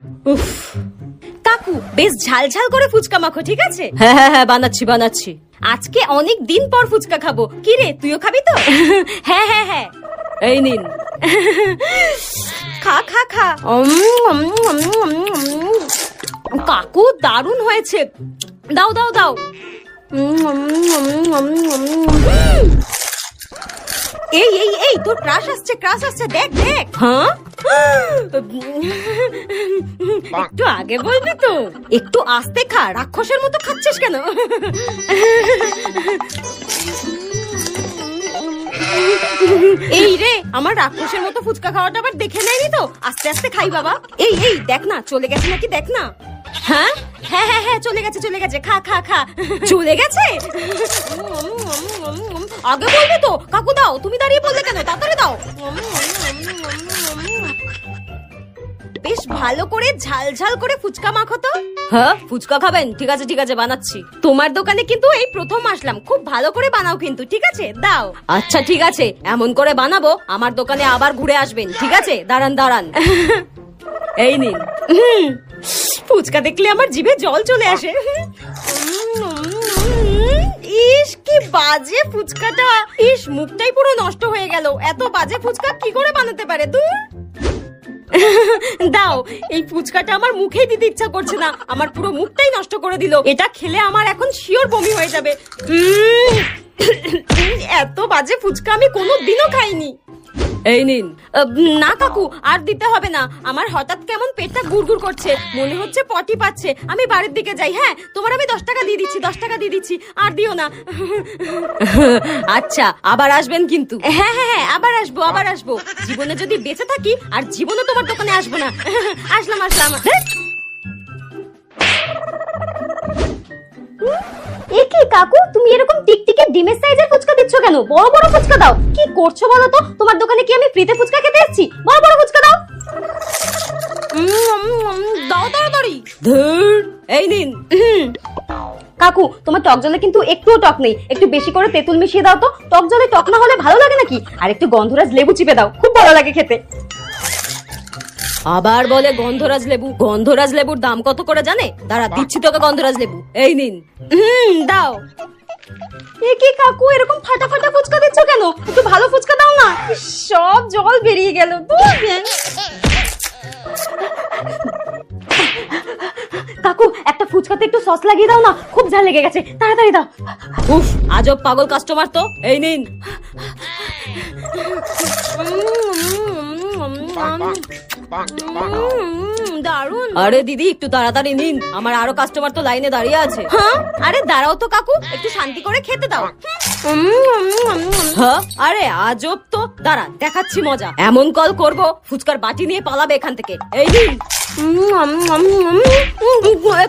উফ, কাকু বেশ ঝাল ঝাল করে ফুচকা মাখো, ঠিক আছে? হ্যাঁ হ্যাঁ হ্যাঁ, বানাচ্ছি বানাচ্ছি। আজকে অনেক দিন পর ফুচকা খাবো। কি রে, তুইও খাবি তো? হ্যাঁ হ্যাঁ হ্যাঁ, এই নিন। খা খা খা। কাকু দারুণ হয়েছে, দাও দাও দাও। এই এই এই, তোর ক্রাশ আসছে, ক্রাশ আসছে, দেখ দেখ। হ্যাঁ, একটু আগে বলবি তো। একটু আস্তে খা, রাক্ষসের মতো খাচ্ছিস কেন? এই রে, আমার রাক্ষসের মতো ফুচকা খাওয়াটা আবার দেখে নেয়নি তো? আস্তে আস্তে খাই বাবা। এই এই, দেখ না চলে গেছে নাকি, দেখ না। হ্যাঁ হ্যাঁ হ্যাঁ হ্যাঁ, চলে গেছে চলে গেছে, খা খা খা। চলে গেছে? আগে বলবে তো। কাকু দাও, তুমি দাঁড়িয়ে বললে কেন? তাড়াতাড়ি দাও। বেশ ভালো করে ঝাল ঝাল করে ফুচকা মাখো তো। হ্যাঁ, ফুচকা খাবেন? ঠিক আছে ঠিক আছে, বানাচ্ছি। তোমার দোকানে কিন্তু এই প্রথম আসলাম, খুব ভালো করে বানাও কিন্তু, ঠিক আছে? দাও। আচ্ছা ঠিক আছে, এমন করে বানাবো আমার দোকানে আবার ঘুরে আসবেন, ঠিক আছে? দাঁড়ান দাঁড়ান। এই নিন। ফুচকা দেখলে আমার জিভে জল চলে আসে। ইস কি বাজে ফুচকাটা! ইস, মুখটাই পুরো নষ্ট হয়ে গেল। এত বাজে ফুচকা কি করে বানাতে পারে? দূর দাও, এই ফুচকাটা আমার মুখেই দিতে ইচ্ছা করছে না, আমার পুরো মুখটাই নষ্ট করে দিল। এটা খেলে আমার এখন শিওর বমি হয়ে যাবে। এত বাজে ফুচকা আমি কোনোদিনও খাইনি। এই নিন। না কাকু, আর দিতে হবে না। আমার হঠাৎ কেমন পেটটা গুড়গুড় করছে, মনে হচ্ছে পটি পাচ্ছে। আমি বাড়ির দিকে যাই। হ্যাঁ, তোমার আমি 10 টাকা দিয়ে দিচ্ছি, 10 টাকা দিয়ে দিচ্ছি, আর দিও না। আচ্ছা, আবার আসবেন কিন্তু। হ্যাঁ হ্যাঁ হ্যাঁ, আবার আসবো আবার আসবো। জীবনে যদি বেঁচে থাকি আর জীবনে তোমার দোকানে আসবো না। আসলাম আসলাম। এ কি কাকু, তুমি এরকম টিকটিকে ডিমের সাইজের ফুচকা দিচ্ছ কেন? বড় বড় ফুচকা দাও। কি করছো বলো তো? তোমার দোকানে কি আমি ফ্রিতে ফুচকা খেতে এসেছি? বড় বড় ফুচকা দাও। দাও তাড়াতাড়ি। ধুর, এই নিন। কাকু, তোমার টক জলে কিন্তু একটুও টক নেই, একটু বেশি করে তেঁতুল মিশিয়ে দাও তো। টক জলে টক না হলে ভালো লাগে নাকি? আর একটু গন্ধরাজ লেবু চিপে দাও, খুব ভালো লাগে খেতে। আবার বলে গন্ধরাজ লেবু। গন্ধরাজ লেবুর দাম কত করে জানে? দাঁড়া, দিচ্ছি তোকে গন্ধরাজ লেবু। এই নিন। দাও। এ কি কাকু, এরকম ফাটা ফাটা ফুচকা দিচ্ছ কেন? একটু ভালো ফুচকা দাও না। সব জল বেরিয়ে গেল। কাকু, একটা ফুচকাতে একটু সস লাগিয়ে দাও না, খুব ঝাল লেগে গেছে, তাড়াতাড়ি দাও। উফ, আজব পাগল কাস্টমার তো। এই নিন। দারুন। আরে দিদি, একটু তাড়াতাড়ি নিন, আমার আরো কাস্টমার তো লাইনে দাঁড়িয়ে আছে। হ্যাঁ, আরে দাঁড়াও তো কাকু, একটু শান্তি করে খেতে দাও। হ্যাঁ, আরে আজব তো। দাঁড়া, দেখাচ্ছি মজা। এমন কল করব, ফুচকার বাটি নিয়ে পালাবে এখান থেকে। এই নিন।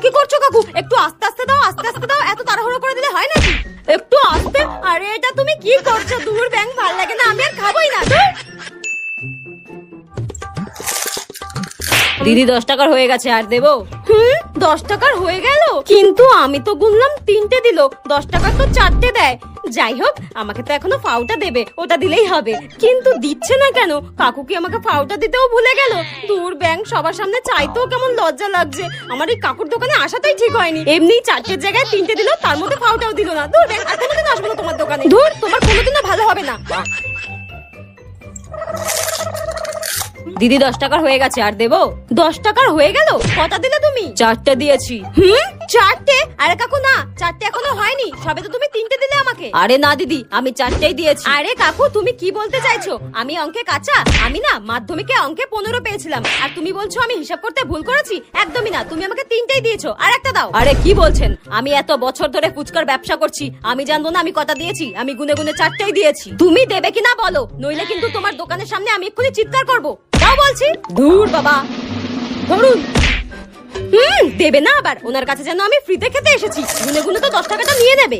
কি করছো কাকু? একটু আস্তে আস্তে দাও, আস্তে আস্তে দাও। এত তাড়াহুড়ো করে দিলে হয় নাকি? একটু আস্তে। আরে এটা তুমি কি করছো? দূর ব্যাং, ভাল লাগে না, আমি আর খাবোই না। দিদি 10 টাকার হয়ে গেছে, আর দেবো? 10 টাকার হয়ে গেল, কিন্তু আমি তো গুনলাম 3টে দিল। 10 টাকার তো 4টে দেয়। যাই হোক, আমাকে তো এখনো ফাউটা দেবে, ওটা দিলেই হবে। কিন্তু দিচ্ছে না কেন? কাকু কি আমাকে ফাউটা দিতেও ভুলে গেল? দূর ব্যাং, সবার সামনে চাইতেও কেমন লজ্জা লাগছে। আমার এই কাকুর দোকানে আসাটাই ঠিক হয়নি। এমনি 4টের জায়গায় 3টে দিল, তার মধ্যে ফাউটাও দিল না। দূর ব্যাং, আর কোনোদিন আসবো না তোমার দোকানে। দূর, তোমার কোনোদিনও ভালো হবে না। দিদি 10 টাকার হয়ে গেছে, আর দেবো? 10 টাকার হয়ে গেল? কটা দিলে তুমি? 4টে দিয়েছি। 4টে? আরে কাকু না, 4টে এখনো হয়নি, সবে তো তুমি 3টে দিলে আমাকে। আরে না দিদি, আমি 4টেই দিয়েছি। আরে কাকু, তুমি কি বলতে চাইছো? আমি অঙ্কে কাঁচা? আমি না মাধ্যমিকে অঙ্কে 15 পেয়েছিলাম, আর তুমি বলছো আমি হিসাব করতে ভুল করেছি? একদমই না, তুমি আমাকে 3টেই দিয়েছো, আর একটা দাও। আরে কি বলছেন? আমি এত বছর ধরে ফুচকার ব্যবসা করছি, আমি জানবো না আমি কটা দিয়েছি? আমি গুনে গুনে 4টেই দিয়েছি। তুমি দেবে কিনা বলো, নইলে কিন্তু তোমার দোকানের সামনে আমি এক্ষুনি চিৎকার করবো। দাও বলছি। দূর বাবা, ধরুন। দেবে না আবার? ওনার কাছে যেন আমি ফ্রিতে খেতে এসেছি। গুনে গুনে তো 10 টাকাটা নিয়ে নেবে।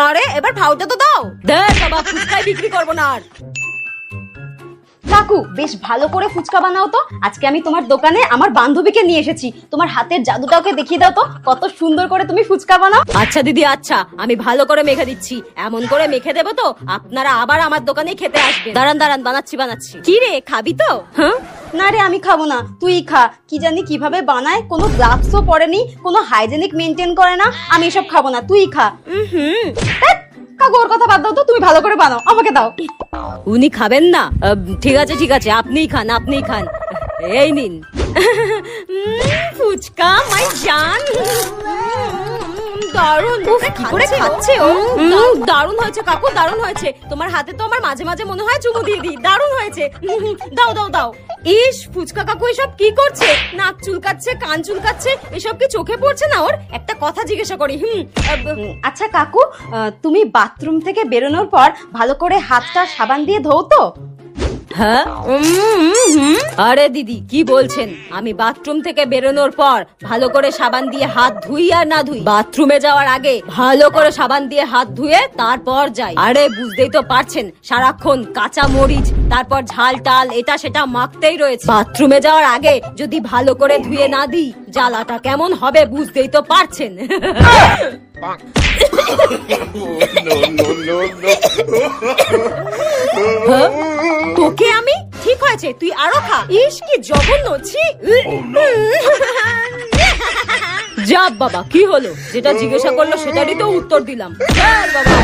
আরে এবার ফাউটা তো দাও। দেখ বাবা, ফুচকাই বিক্রি করবো না আর। কাকু, বেশ ভালো করে ফুচকা বানাও তো। আজকে আমি তোমার দোকানে আমার বান্ধবীকে নিয়ে এসেছি। তোমার হাতের জাদুটাকে দেখিয়ে দাও তো, কত সুন্দর করে তুমি ফুচকা বানাও। আচ্ছা দিদি, আচ্ছা, আমি ভালো করে মেখে দিচ্ছি। এমন করে মেখে দেবো তো আপনারা আবার আমার দোকানে খেতে আসবেন। দাঁড়ান দাঁড়ান, বানাচ্ছি বানাচ্ছি। কি রে, খাবি তো? হ্যাঁ, না রে আমি খাবো না, তুই খা। কি জানি কিভাবে বানায়, কোনো গ্লাভসও পরেনি, কোনো হাইজেনিক মেনটেন করে না। আমি এসব খাবো না, তুই খা। ধ্যাৎ, কাকু ওর কথা বাদ দাও তো, তুমি ভালো করে বানাও, আমাকে দাও। উনি খাবেন না? ঠিক আছে ঠিক আছে, আপনিই খান আপনিই খান, এই নিন। ফুচকা মাই জান, দারুণ। কি করে খাচ্ছে ও, দারুণ হয়েছে কাকু, দারুণ হয়েছে। তোমার হাতে তো আমার মাঝে মাঝে মনে হয় চুমু দিয়ে দিই, দারুণ হয়েছে। দাও দাও দাও। ইস, ফুচকা কাকু এসব কি করছে? নাক চুলকাচ্ছে, কান চুলকাচ্ছে, এসব কি চোখে পড়ছে না ওর? একটা কথা জিজ্ঞাসা করি। আচ্ছা কাকু, তুমি বাথরুম থেকে বেরোনোর পর ভালো করে হাতটা সাবান দিয়ে ধোও তো? হ্যাঁ, আরে দিদি কি বলছেন? আমি বাথরুম থেকে বেরোনোর পর ভালো করে সাবান দিয়ে হাত ধুই আর না ধুই? বাথরুমে যাওয়ার আগে ভালো করে সাবান দিয়ে হাত ধুয়ে তারপর যাই। আরে বুঝতেই তো পারছেন, সারাক্ষণ কাঁচা মরিচ, তারপর ঝাল টাল এটা সেটা মাখতেই রয়েছে। বাথরুমে যাওয়ার আগে যদি ভালো করে ধুয়ে না দিই, জ্বালাটা কেমন হবে বুঝতেই তো পারছেন। হ্যাঁ? তোকে আমি ঠিক হয়েছে, তুই আরো খা। ইস কি জঘন্য, ছি। যা বাবা, কি হলো? যেটা জিজ্ঞাসা করলো সেটারই তো উত্তর দিলাম। বাবা।